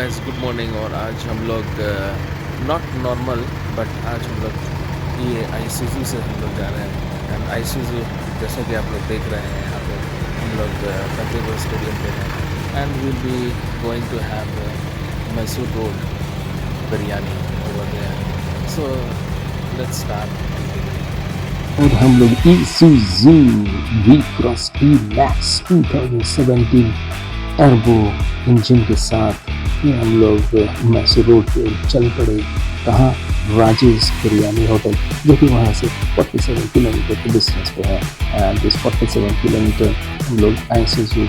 Guys, good morning. और आज हम लोग नॉट नॉर्मल बट आज हम लोग ये isuzu से हम लोग जा रहे हैं। एंड isuzu जैसा कि आप लोग देख रहे हैं यहाँ पे हम लोग bangalore स्टेडियम पे हैं and will be going to have Mysore road biryani over there. So let's start. और हम लोग isuzu vcross dmax 2017 turbo engine के साथ ये हम लोग मैसूर रोड पे चल पड़े। कहाँ? राजेश बिरयानी होटल, जो कि वहाँ से 47 किलोमीटर के डिस्टेंस पे है। एंड इस 47 किलोमीटर हम लोग isuzu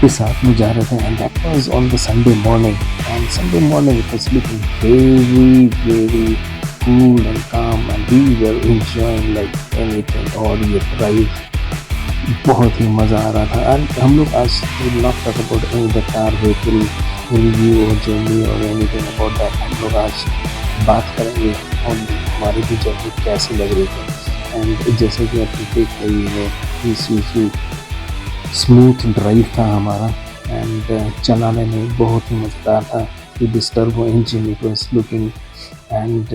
के साथ में जा रहे थे। And that was on the Sunday morning. And Sunday morning it was looking very very cool and calm and we were enjoying like anything। और ये ड्राइव बहुत ही मज़ा आ रहा था। एंड हम लोग आज will not talk about any the car vehicle review और जर्नी और एनीथिंग अबाउट दैट। हम लोग आज बात करेंगे और हमारी भी जर्नी कैसी लग रही थी। एंड जैसे कि आप देख रही है isuzu स्मूथ ड्राइव था हमारा। एंड चलाने में बहुत ही मज़ेदार था। This turbo engine it was looking and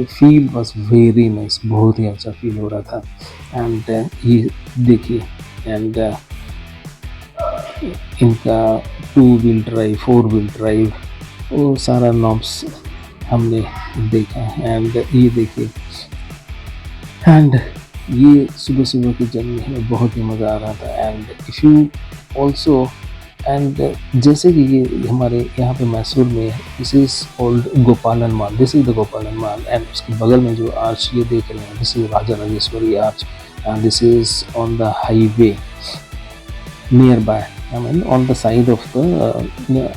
feel was very nice, बहुत ही अच्छा फील हो रहा था। एंड ये देखिए एंड इनका 2 व्हील ड्राइव 4 व्हील ड्राइव वो सारा नॉब्स हमने देखा। एंड ये देखिए एंड ये सुबह सुबह की जर्नी में बहुत ही मज़ा आ रहा था। And if you also and जैसे कि ये हमारे यहाँ पे मैसूर में दिस इज़ ओल्ड गोपालन माल, दिस इज़ द गोपालन माल। एंड उसके बगल में जो आर्च ये देख रहे हैं this is Raja Rajeshwari arch. And this is on the highway near by, I mean on the side of the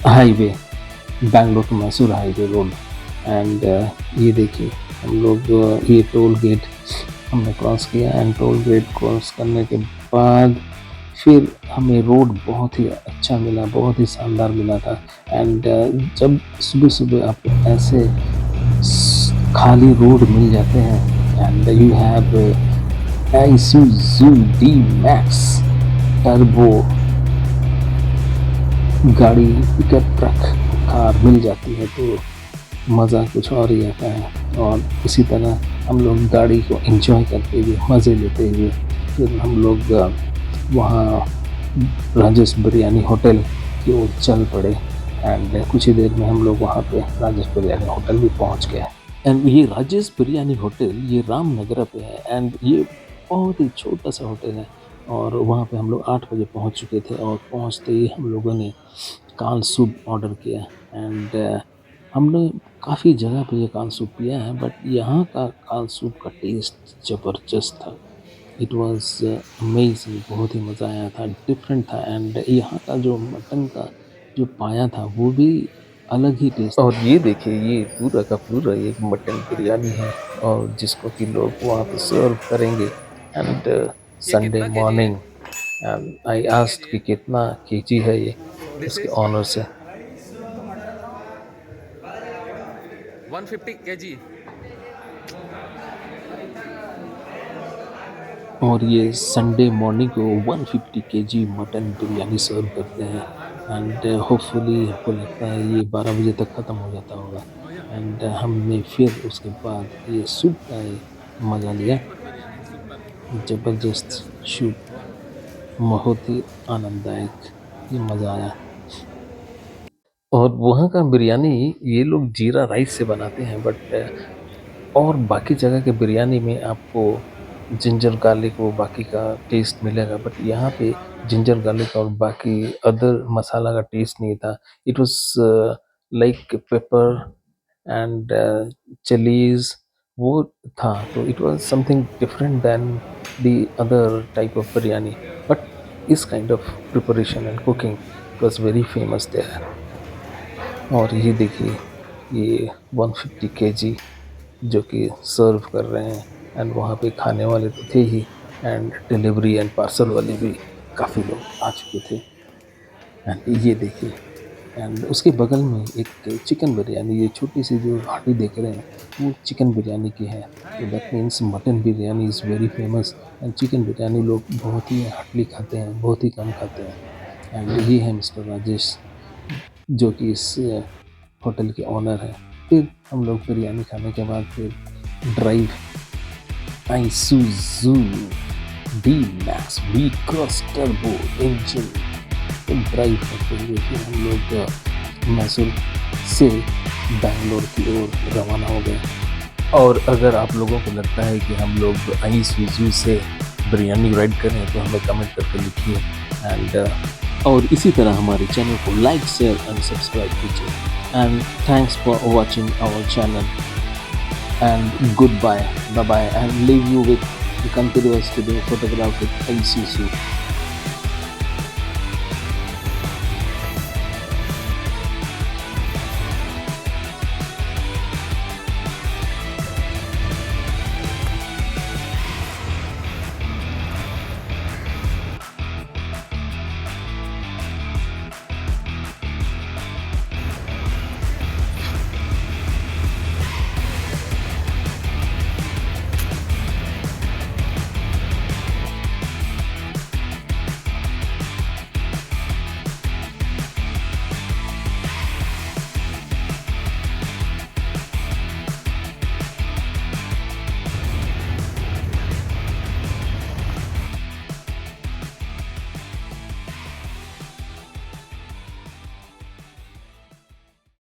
highway Bangalore to Mysore highway road. And ये देखिए हम लोग ये टोल गेट हमने क्रॉस किया। एंड टोल गेट क्रॉस करने के बाद फिर हमें रोड बहुत ही अच्छा मिला, बहुत ही शानदार मिला था। एंड जब सुबह सुबह आपको ऐसे खाली रोड मिल जाते हैं and you have isuzu dmax turbo गाड़ी पिकअप ट्रक कार मिल जाती है तो मज़ा कुछ और ही आता है। और इसी तरह हम लोग गाड़ी को एंजॉय करते हुए मज़े लेते हुए फिर हम लोग वहाँ राजेश बिरयानी होटल की ओर चल पड़े। एंड कुछ ही देर में हम लोग वहाँ पे राजेश बिरयानी होटल भी पहुँच गए। एंड ये राजेश बिरयानी होटल ये रामनगर पे है। एंड ये बहुत ही छोटा सा होटल है। और वहाँ पे हम लोग 8 बजे पहुँच चुके थे। और पहुँचते ही हम लोगों ने काल सूप ऑर्डर किया। एंड हमने काफ़ी जगह पे ये काल सूप पिया है बट यहाँ का काल सूप का टेस्ट ज़बरदस्त था। इट वॉज अमेजिंग, बहुत ही मज़ा आया था, डिफरेंट था। एंड यहाँ का जो मटन का जो पाया था वो भी अलग ही टेस्ट। और ये देखिए ये पूरा का पूरा एक मटन बिरयानी है और जिसको कि लोग वहाँ पे सर्व करेंगे। And Sunday morning and I asked कि कितना केजी है ये उसके ऑनर से। 150 kg। और ये संडे मॉर्निंग को 150 केजी मटन बिरयानी सर्व करते हैं। एंड होपफुली हमको लगता है ये 12 बजे तक ख़त्म हो जाता होगा। एंड हमने फिर उसके बाद ये सूप का मज़ा लिया, ज़बरदस्त सूप, बहुत ही आनंददायक, ये मज़ा आया। और वहाँ का बिरयानी ये लोग जीरा राइस से बनाते हैं बट और बाकी जगह के बिरयानी में आपको जिंजर गार्लिक वो बाकी का टेस्ट मिलेगा बट यहाँ पे जिंजर गार्लिक और बाकी अदर मसाला का टेस्ट नहीं था। It was like paper and chillies वो था। तो it was something different than the other type of biryani but इस kind of preparation and cooking it was very famous there. और ये देखिए ये 150 केजी जो कि सर्व कर रहे हैं। एंड वहाँ पे खाने वाले तो थे ही एंड डिलीवरी एंड पार्सल वाले भी काफ़ी लोग आ चुके थे। एंड ये देखिए एंड उसके बगल में एक चिकन बिरयानी, ये छोटी सी जो हांडी देख रहे हैं वो चिकन बिरयानी की है। तो that means mutton biryani is very famous and chicken biryani लोग बहुत ही हार्डली खाते हैं, बहुत ही कम खाते हैं। एंड ये है मिस्टर राजेश जो कि इस होटल के ओनर हैं। फिर हम लोग बिरयानी खाने के बाद फिर drive isuzu dmax vcross turbo engine drive करते हुए फिर हम लोग मैसूर से बैंगलोर की ओर रवाना हो गए। और अगर आप लोगों को लगता है कि हम लोग isuzu से बिरयानी राइड करें तो हमें कमेंट करके लिखिए। और इसी तरह हमारे चैनल को लाइक शेयर एंड सब्सक्राइब कीजिए। And thanks for watching our channel and goodbye, bye bye, and leave you with the continuous to do photograph with isuzu.